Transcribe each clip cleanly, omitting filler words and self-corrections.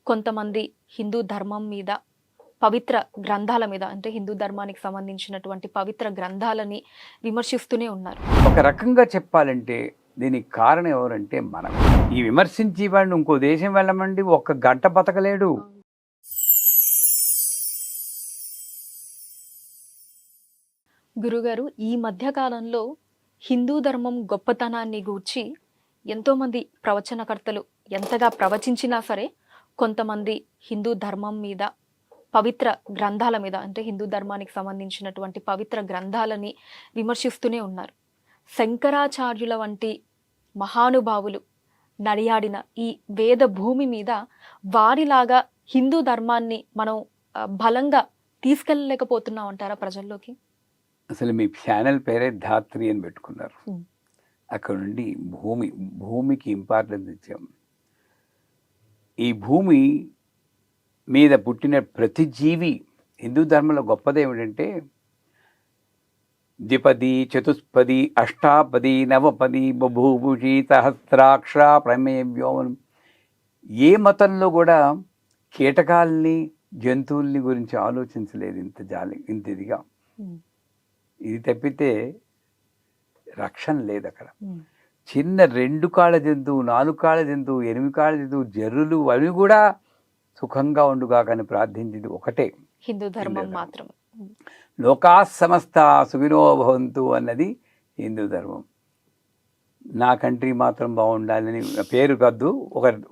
కొంతమంది హిందూ ధర్మం మీద, పవిత్ర గ్రంథాల మీద, అంటే హిందూ ధర్మానికి సంబంధించినటువంటి పవిత్ర గ్రంథాలని విమర్శిస్తూనే ఉన్నారు. ఒక రకంగా చెప్పాలంటే దీనికి కారణం ఎవరంటే మనం. ఈ విమర్శించి వాడిని ఇంకో దేశం వెళ్ళమండి ఒక్క గంట బతకలేడు. గురుగారు, ఈ మధ్య కాలంలో హిందూ ధర్మం గొప్పతనాన్ని గూర్చి ఎంతోమంది ప్రవచనకర్తలు ఎంతగా ప్రవచించినా సరే, కొంతమంది హిందూ ధర్మం మీద, పవిత్ర గ్రంథాల మీద, అంటే హిందూ ధర్మానికి సంబంధించినటువంటి పవిత్ర గ్రంథాలని విమర్శిస్తూనే ఉన్నారు. శంకరాచార్యుల వంటి మహానుభావులు నడియాడిన ఈ వేద భూమి మీద వారిలాగా హిందూ ధర్మాన్ని మనం బలంగా తీసుకెళ్ళలేకపోతున్నాం అంటారా ప్రజల్లోకి? అసలు మీ ఛానల్ పేరే ధాత్రి అని పెట్టుకున్నారు. అక్కడ నుండి భూమికి ఇంపార్టెన్స్ ఇచ్చాం. ఈ భూమి మీద పుట్టిన ప్రతి జీవి హిందూ ధర్మంలో గొప్పది ఏమిటంటే ద్విపది, చతుష్పది, అష్టాపది, నవపది, బభూభుషి, సహస్రాక్ష, ప్రమేయ వ్యోమనం. ఏ మతంలో కూడా కీటకాలని, జంతువుల్ని గురించి ఆలోచించలేదు ఇంత ఇదిగా. ఇది తప్పితే రక్షణ లేదు అక్కడ. చిన్న 2 కాళ్ళ జంతువు, 4 కాళ్ళ జంతువు, 8 కాళ్ళ జంతువు, జర్రులు, అవి కూడా సుఖంగా ఉండుగా కానీ ప్రార్థించింది ఒకటే, హిందూ ధర్మం మాత్రం. లోకా సమస్త సుఖినో భవంతు అన్నది హిందూ ధర్మం. నా కంట్రీ మాత్రం బాగుండాలని పేరు కాదు,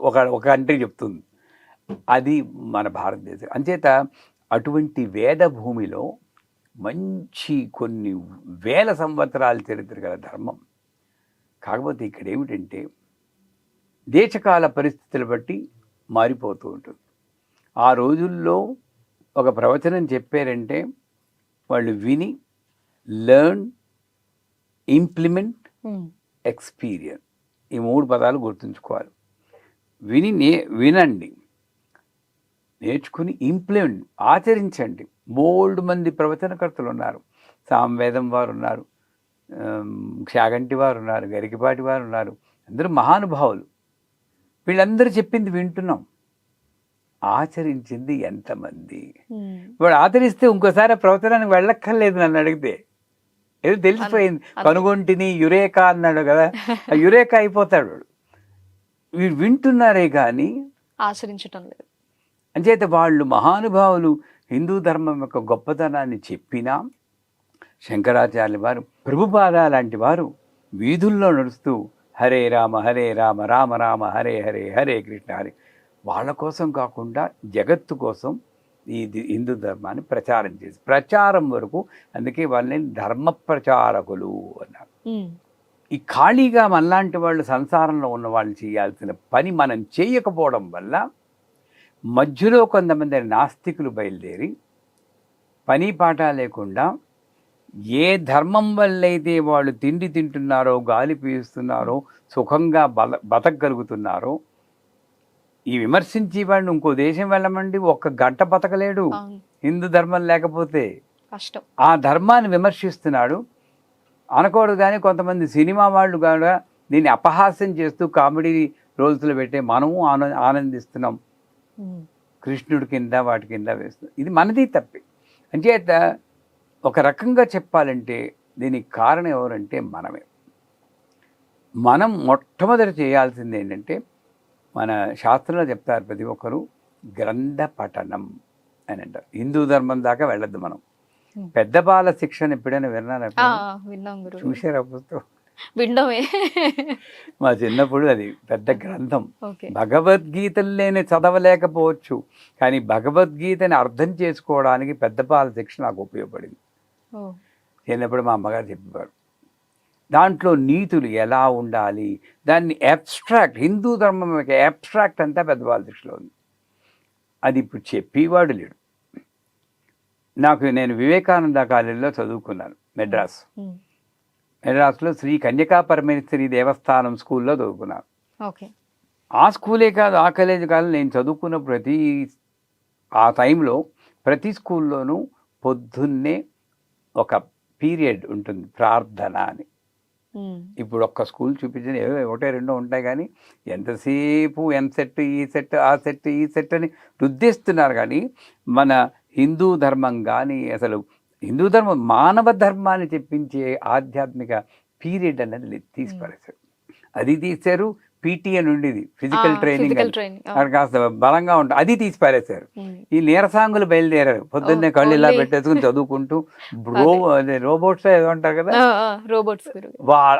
ఒక కంట్రీ చెప్తుంది, అది మన భారతదేశం. అంచేత అటువంటి వేద భూమిలో మంచి కొన్ని వేల సంవత్సరాల చరిత్ర గల ధర్మం. కాకపోతే ఇక్కడ ఏమిటంటే దేశకాల పరిస్థితులు బట్టి మారిపోతూ ఉంటుంది. ఆ రోజుల్లో ఒక ప్రవచనం చెప్పారంటే వాళ్ళు విని, లెర్న్, ఇంప్లిమెంట్, ఎక్స్పీరియన్స్, ఈ 3 పదాలు గుర్తుంచుకోవాలి. వినండి, నేర్చుకుని ఇంప్లిమెంట్, ఆచరించండి. బోల్డ్ మంది ప్రవచనకర్తలు ఉన్నారు. సామవేదం వారు ఉన్నారు, క్షాగంటి వారు ఉన్నారు, గరికపాటి వారు ఉన్నారు. అందరూ మహానుభావులు. వీళ్ళందరూ చెప్పింది వింటున్నాం, ఆచరించింది ఎంతమంది? వాడు ఆచరిస్తే ఇంకోసారి ప్రవచనానికి వెళ్ళక్కర్లేదు. నన్ను అడిగితే ఏదో తెలిసిపోయింది. కనుగొంటిని యురేకా అన్నాడు కదా, ఆ యురేకా అయిపోతాడు వాడు. వీడు వింటున్నారే కానీ ఆచరించటం లేదు. అంచేత వాళ్ళు మహానుభావులు హిందూ ధర్మం యొక్క గొప్పతనాన్ని చెప్పినా, శంకరాచార్యుల వారు, ప్రభుపాద లాంటి వారు వీధుల్లో నడుస్తూ హరే రామ హరే రామ రామ రామ హరే హరే హరే కృష్ణ హరే, వాళ్ళ కోసం కాకుండా జగత్తు కోసం ఈ హిందూ ధర్మాన్ని ప్రచారం వరకు, అందుకే వాళ్ళని ధర్మ ప్రచారకులు అన్నారు. ఈ ఖాళీగా మనలాంటి వాళ్ళు సంసారంలో ఉన్న వాళ్ళు చేయాల్సిన పని మనం చేయకపోవడం వల్ల మధ్యలో కొంతమంది నాస్తికులు బయలుదేరి పని పాట లేకుండా ఏ ధర్మం వల్లైతే వాళ్ళు తిండి తింటున్నారో, గాలి పీలుస్తున్నారో, సుఖంగా బతకగలుగుతున్నారో, ఈ విమర్శించి వాడిని ఇంకో దేశం వెళ్ళమండి ఒక్క గంట బతకలేడు హిందూ ధర్మం లేకపోతే. కష్టం. ఆ ధర్మాన్ని విమర్శిస్తున్నాడు అనకూడదు. కానీ కొంతమంది సినిమా వాళ్ళు కూడా దీన్ని అపహాస్యం చేస్తూ కామెడీ రోల్స్లో పెట్టే మనము ఆనందిస్తున్నాం. కృష్ణుడి కింద వాటి కింద వేస్తున్నాం. ఇది మనది తప్పే. అంచేత ఒక రకంగా చెప్పాలంటే దీనికి కారణం ఎవరంటే మనమే. మనం మొట్టమొదటి చేయాల్సింది ఏంటంటే, మన శాస్త్రంలో చెప్తారు ప్రతి ఒక్కరూ గ్రంథ పఠనం అని అంటారు. హిందూ ధర్మం దాకా వెళ్ళద్దు మనం. పెద్ద బాల శిక్షణ ఎప్పుడైనా విన్నారా? చూసారా పుస్తకం? విండమే. మా చిన్నప్పుడు అది పెద్ద గ్రంథం. భగవద్గీతల్లోనే చదవలేకపోవచ్చు, కానీ భగవద్గీతని అర్థం చేసుకోవడానికి పెద్ద బాల శిక్షణ నాకు ఉపయోగపడింది. చిన్నప్పుడు మా అమ్మగారు చెప్పేవారు. దాంట్లో నీతులు ఎలా ఉండాలి, దాన్ని అబ్స్ట్రాక్ట్, హిందూ ధర్మం యొక్క అబ్స్ట్రాక్ట్ అంతా పెద్ద బాల శిక్షలో ఉంది. అది ఇప్పుడు చెప్పేవాడు లేడు. నేను వివేకానంద కాలేజీలో చదువుకున్నాను, మెడ్రాస్లో శ్రీ కన్యకా పరమేశ్వరి దేవస్థానం స్కూల్లో చదువుకున్నాను. ఆ స్కూలే కాదు, ఆ కాలేజీ కాదు, నేను చదువుకున్న ఆ టైంలో ప్రతి స్కూల్లోనూ పొద్దున్నే ఒక పీరియడ్ ఉంటుంది, ప్రార్థన అని. ఇప్పుడు ఒక్క స్కూల్ చూపించిన ఒకటే రెండో ఉంటాయి, కానీ ఎంతసేపు ఎంసెట్ ఈ సెట్ ఆ సెట్ ఈ సెట్ అని రుద్దేస్తున్నారు. కానీ మన హిందూ ధర్మం కానీ అసలు హిందూ ధర్మం మానవ ధర్మాన్ని చెప్పించే ఆధ్యాత్మిక పీరియడ్ అనేది తీసిపారేశారు. అది తీశారు. పీటీ అని ఉండేది, ఫిజికల్ ట్రైనింగ్, అక్కడ కాస్త బలంగా ఉంటుంది, అది తీసిపారేశారు. ఈ నీరసాంగులు బయలుదేరారు, పొద్దున్నే కళ్ళు ఇలా పెట్టేసుకుని చదువుకుంటూ రోబోట్స్ ఏదో అంటారు కదా, రోబోట్స్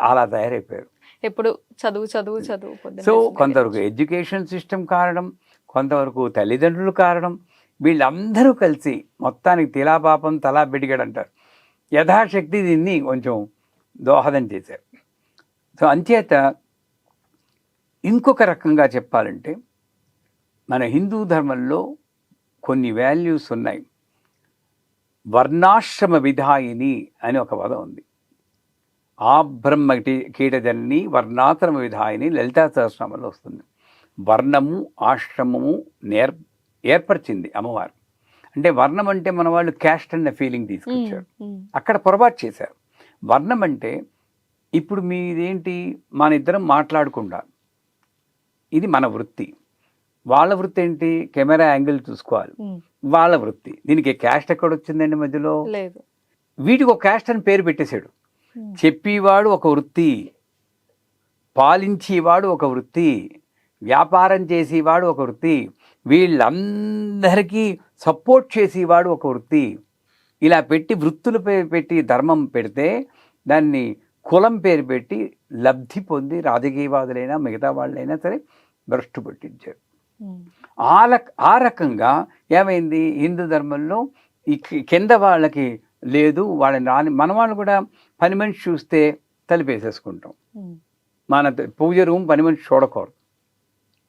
అలా తయారైపోయారు. ఎప్పుడు చదువు చదువు చదువు. సో కొంతవరకు ఎడ్యుకేషన్ సిస్టమ్ కారణం, కొంతవరకు తల్లిదండ్రులు కారణం, వీళ్ళందరూ కలిసి మొత్తానికి తిలాపాపం తలా బెడిగాడు అంటారు, యథాశక్తి దీన్ని కొంచెం దోహదం చేశారు. సో అంచేత ఇంకొక రకంగా చెప్పాలంటే మన హిందూ ధర్మంలో కొన్ని వాల్యూస్ ఉన్నాయి. వర్ణాశ్రమ విధాయిని అని ఒక పదం ఉంది. ఆ బ్రహ్మ కీటజన్ని వర్ణాశ్రమ విధాయిని లలితా సహస్రనామంలో వస్తుంది. వర్ణము ఆశ్రమము ఏర్పరిచింది అమ్మవారు. అంటే వర్ణం అంటే మన వాళ్ళు క్యాస్ట్ అన్న ఫీలింగ్ తీసుకొచ్చారు, అక్కడ పొరపాటు చేశారు. వర్ణం అంటే ఇప్పుడు మీదేంటి, మన ఇద్దరం మాట్లాడకుండా, ఇది మన వృత్తి. వాళ్ళ వృత్తి ఏంటి, కెమెరా యాంగిల్ చూసుకోవాలి, వాళ్ళ వృత్తి. దీనికి క్యాస్ట్ ఎక్కడ వచ్చిందండి మధ్యలో? వీటికి ఒక క్యాస్ట్ అని పేరు పెట్టేశాడు. చెప్పేవాడు ఒక వృత్తి, పాలించేవాడు ఒక వృత్తి, వ్యాపారం చేసేవాడు ఒక వృత్తి, వీళ్ళందరికీ సపోర్ట్ చేసేవాడు ఒక వృత్తి. ఇలా పెట్టి వృత్తులు పెట్టి ధర్మం పెడితే దాన్ని కులం పేరు పెట్టి లబ్ధి పొంది రాజకీయవాదులైనా మిగతా వాళ్ళైనా సరే భ్రష్టు పట్టించారు. ఆ రకంగా ఏమైంది, హిందూ ధర్మంలో ఈ కింద వాళ్ళకి లేదు, వాళ్ళని రాని, మన వాళ్ళు కూడా పని మనిషి చూస్తే తలిపేసేసుకుంటాం. మన పూజ రూమ్ పని మనిషి చూడకూడదు.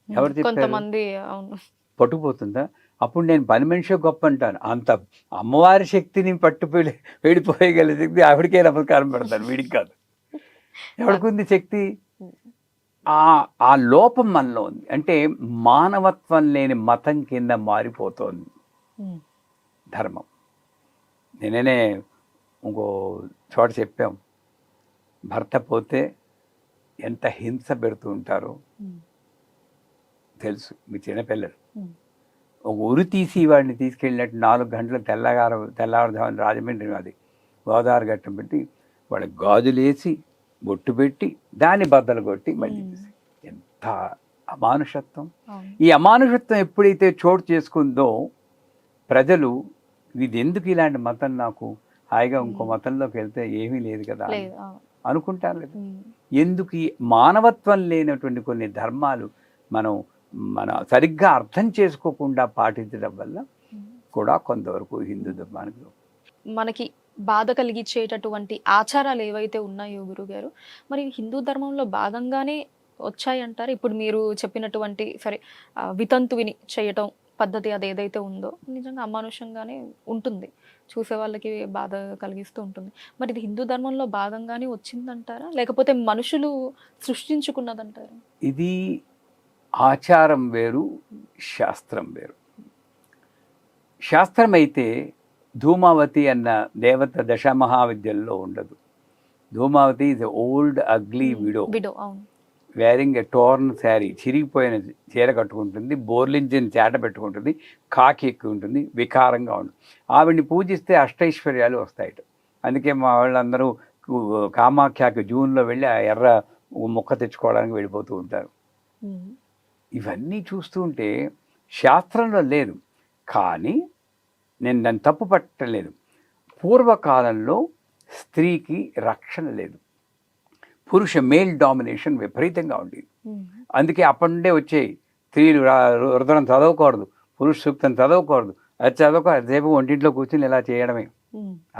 ఎవరు చెప్పారు? పట్టుకుపోతుందా? అప్పుడు నేను పని మనిషి గొప్ప అంటాను. అంత అమ్మవారి శక్తిని వెళ్ళిపోయగల శక్తి ఆవిడికే నమస్కారం పెడతాను, వీడికి కాదు. ఎవరికి శక్తి? ఆ లోపం మనలో ఉంది. అంటే మానవత్వం లేని మతం కింద మారిపోతోంది ధర్మం. నేనే ఇంకో చోట చెప్పాం, భర్త పోతే ఎంత హింస పెడుతూ ఉంటారో తెలుసు మీ చిన్నపిల్లలు. ఒక ఉరి తీసి వాడిని తీసుకెళ్ళినట్టు 4 గంటల తెల్లవారుజామున రాజమండ్రి అది గోదావరి గట్టం పెట్టి వాడికి గాజులేసి బొట్టు పెట్టి దాన్ని బద్దలు కొట్టి మళ్ళీ ఎంత అమానుషత్వం. ఈ అమానుషత్వం ఎప్పుడైతే చోటు చేసుకుందో ప్రజలు ఇది ఎందుకు ఇలాంటి మతం, నాకు హాయిగా ఇంకో మతంలోకి వెళ్తే ఏమీ లేదు కదా అనుకుంటారు కదా. ఎందుకు ఈ మానవత్వం లేనటువంటి కొన్ని ధర్మాలు మన సరిగ్గా అర్థం చేసుకోకుండా పాటించడం వల్ల కూడా కొంతవరకు హిందూ ధర్మానికి మనకి బాధ కలిగించేటటువంటి ఆచారాలు ఏవైతే ఉన్నాయో గురుగారు, మరి హిందూ ధర్మంలో భాగంగానే వచ్చాయంటారు. ఇప్పుడు మీరు చెప్పినటువంటి సరే వితంతువిని చేయటం పద్ధతి అది ఏదైతే ఉందో నిజంగా అమానుషంగానే ఉంటుంది, చూసే వాళ్ళకి బాధ కలిగిస్తూ ఉంటుంది. మరి ఇది హిందూ ధర్మంలో భాగంగానే వచ్చిందంటారా, లేకపోతే మనుషులు సృష్టించుకున్నదంటారా? ఇది ఆచారం వేరు, శాస్త్రం వేరు. శాస్త్రం అయితే ధూమావతి అన్న దేవత దశమహావిద్యల్లో ఉండదు. Dhumavati is old ugly widow, wearing a torn sari, చిరిగిపోయిన చీర కట్టుకుంటుంది, బోర్లించిన చేట పెట్టుకుంటుంది, కాకి ఎక్కువ ఉంటుంది, వికారంగా ఉంటుంది. ఆవిడ్ని పూజిస్తే అష్టైశ్వర్యాలు వస్తాయట. అందుకే మా వాళ్ళందరూ కామాఖ్యకి జూన్లో వెళ్ళి ఆ ఎర్ర మొక్క తెచ్చుకోవడానికి వెళ్ళిపోతూ ఉంటారు. ఇవన్నీ చూస్తుంటే శాస్త్రంలో లేదు, కానీ నేను దాన్ని తప్పు పట్టలేదు. పూర్వకాలంలో స్త్రీకి రక్షణ లేదు, పురుష మేల్ డామినేషన్ విపరీతంగా ఉండేది. అందుకే అప్పటి నుండే వచ్చాయి స్త్రీలు రుద్రం చదవకూడదు, పురుష సూక్తం చదవకూడదు, అది చదవకూడదు, అదేపు ఒంటింట్లో కూర్చుని ఇలా చేయడమే,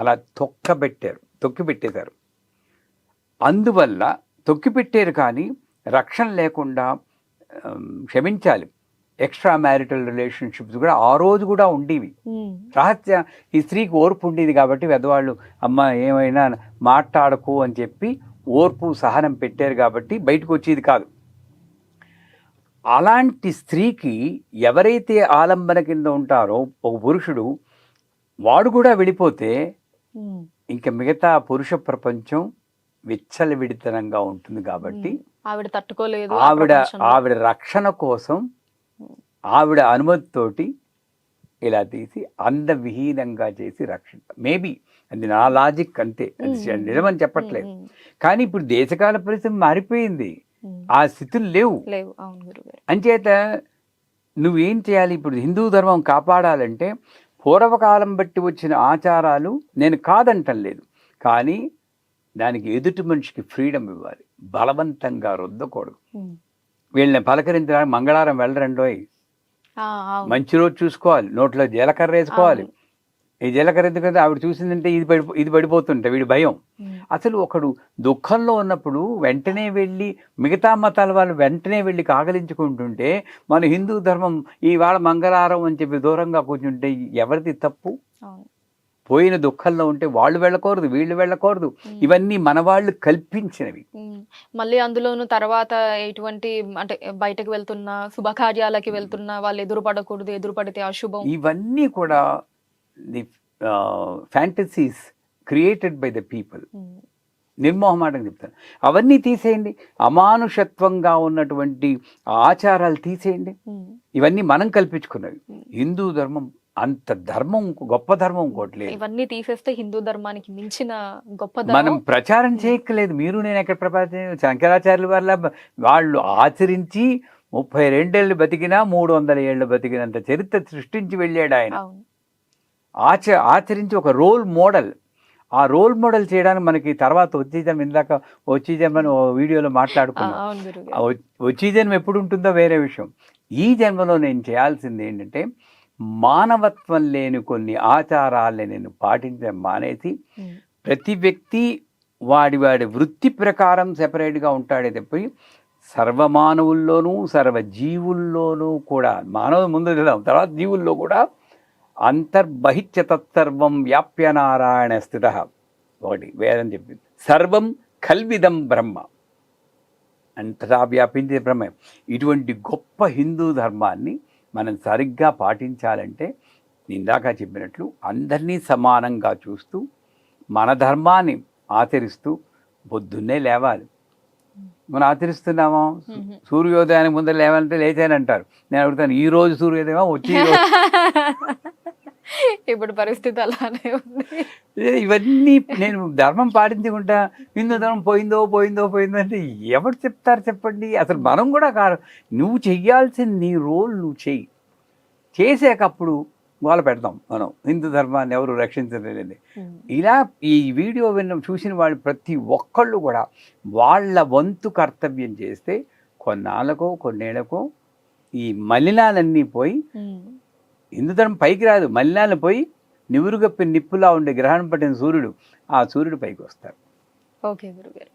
అలా తొక్కి పెట్టేశారు. అందువల్ల తొక్కి పెట్టారు, కానీ రక్షణ లేకుండా క్షమించాలి. ఎక్స్ట్రా మ్యారిటల్ రిలేషన్షిప్స్ కూడా ఆ రోజు కూడా ఉండేవి. రహస్య ఈ స్త్రీకి ఓర్పు ఉండేది కాబట్టి పెద్దవాళ్ళు అమ్మ ఏమైనా మాట్లాడకు అని చెప్పి ఓర్పు సహనం పెట్టారు కాబట్టి బయటకు వచ్చేది కాదు. అలాంటి స్త్రీకి ఎవరైతే ఆలంబన కింద ఉంటారో ఒక పురుషుడు, వాడు కూడా వెళ్ళిపోతే ఇంకా మిగతా పురుష ప్రపంచం విచ్చలవిడితనంగా ఉంటుంది కాబట్టి ఆవిడ తట్టుకోలేదు ఆ ఆవిడ ప్రపంచంలో. ఆవిడ రక్షణ కోసం ఆవిడ అనుమతితోటి ఇలా తీసి అందవిహీనంగా చేసి రక్షణ. మేబీ అది నా లాజిక్ అంతే, అది నిజమని చెప్పట్లేదు. కానీ ఇప్పుడు దేశకాల పరిస్థితి మారిపోయింది, ఆ స్థితులు లేవు. లేవు. అవును గురుగారు. అంచేత నువ్వేం చేయాలి ఇప్పుడు? హిందూ ధర్మం కాపాడాలంటే పూర్వకాలం బట్టి వచ్చిన ఆచారాలు నేను కాదంటం లేదు, కానీ దానికి ఎదుటి మనిషికి ఫ్రీడమ్ ఇవ్వాలి, బలవంతంగా రుద్దకూడదు. వీళ్ళని పలకరించడానికి మంగళవారం వెళ్ళరండోయ్, మంచి రోజు చూసుకోవాలి, నోట్లో జీలకర్ర వేసుకోవాలి. ఈ జీలకర్ర ఎందుకంటే ఆవిడ చూసిందంటే ఇది పడిపోతుంటే వీడి భయం. అసలు ఒకడు దుఃఖంలో ఉన్నప్పుడు వెంటనే వెళ్ళి, మిగతా మతాల వాళ్ళు వెంటనే వెళ్ళి కాగలించుకుంటుంటే మన హిందూ ధర్మం ఇవాళ మంగళవారం అని చెప్పి దూరంగా కూర్చుంటే ఎవరిది తప్పు? పోయిన దుఃఖంలో ఉంటే వాళ్ళు వెళ్ళకూడదు, వీళ్ళు వెళ్ళకూడదు, ఇవన్నీ మన వాళ్ళు కల్పించినవి. మళ్ళీ అందులోనూ తర్వాత ఎటువంటి అంటే బయటకు వెళ్తున్నా, శుభకార్యాలకి వెళ్తున్నా వాళ్ళు ఎదురు పడకూడదు, ఎదురు పడితే అశుభం. ఇవన్నీ కూడా the fantasies created by the people. నిర్మోహమాటం చెప్తాను, అవన్నీ తీసేయండి. అమానుషత్వంగా ఉన్నటువంటి ఆచారాలు తీసేయండి. ఇవన్నీ మనం కల్పించుకున్నవి. హిందూ ధర్మం అంత ధర్మం, గొప్ప ధర్మం ఇంకోట్లేదు. ఇవన్నీ తీసేస్తే హిందూ ధర్మానికి మించిన గొప్ప మనం ప్రచారం చేయక్కలేదు. మీరు నేను ఎక్కడ ప్రచారం? శంకరాచార్యుల వల్ల వాళ్ళు ఆచరించి 32 ఏళ్ళు బతికినా 300 ఏళ్ళు బతికినంత చరిత్ర సృష్టించి వెళ్ళాడు ఆయన. ఆచరించి ఒక రోల్ మోడల్. ఆ రోల్ మోడల్ చేయడానికి మనకి తర్వాత వచ్చే జన్మ, ఇందాక వచ్చే జన్మని వీడియోలో మాట్లాడుకున్నాం. వచ్చే జన్మ ఎప్పుడు ఉంటుందో వేరే విషయం. ఈ జన్మలో నేను చేయాల్సింది ఏంటంటే మానవత్వం లేని కొన్ని ఆచారాలని నేను పాటించడం మానేసి ప్రతి వ్యక్తి వాడి వృత్తి ప్రకారం సెపరేట్గా ఉంటాడే తప్పి సర్వమానవుల్లోనూ సర్వజీవుల్లోనూ కూడా, మానవుల ముందు తర్వాత జీవుల్లో కూడా అంతర్బహిత్య తత్సర్వం వ్యాప్య నారాయణ స్థిత. ఒకటి వేదం చెప్పింది, సర్వం కల్విదం బ్రహ్మ, అంతటా వ్యాపించే బ్రహ్మ. ఇటువంటి గొప్ప హిందూ ధర్మాన్ని మనం సరిగ్గా పాటించాలంటే ఇందాక చెప్పినట్లు అందరినీ సమానంగా చూస్తూ మన ధర్మాన్ని ఆచరిస్తూ పొద్దున్నే లేవాలి. మనం ఆచరిస్తున్నామా? సూర్యోదయానికి ముందర లేవాలంటే లేచానంటారు. నేను అడుగుతాను, ఈ రోజు సూర్యోదయమా వచ్చి ఇప్పుడు పరిస్థితి అలానే ఉంది. ఇవన్నీ నేను ధర్మం పాటించుకుంటా, హిందూ ధర్మం పోయిందో పోయిందో పోయిందో అంటే ఎవరు చెప్తారు చెప్పండి? అసలు మనం కూడా కాదు. నువ్వు చెయ్యాల్సిన నీ రోల్ నువ్వు చెయ్యి. చేసాకప్పుడు వాళ్ళు పెడతాం మనం హిందూ ధర్మాన్ని ఎవరు రక్షించలేదండి. ఇలా ఈ వీడియో చూసిన వాళ్ళు ప్రతి ఒక్కళ్ళు కూడా వాళ్ళ వంతు కర్తవ్యం చేస్తే కొన్నాళ్ళకో కొన్నేళ్లకో ఈ మలినాలన్నీ పోయి, హిందూ ధర్మం పైకి రాదు, మలినాలు పోయి నివురుగప్పి నిప్పులా ఉండే గ్రహణం పట్టిన సూర్యుడు, ఆ సూర్యుడు పైకి వస్తారు. ఓకే గురుగారు.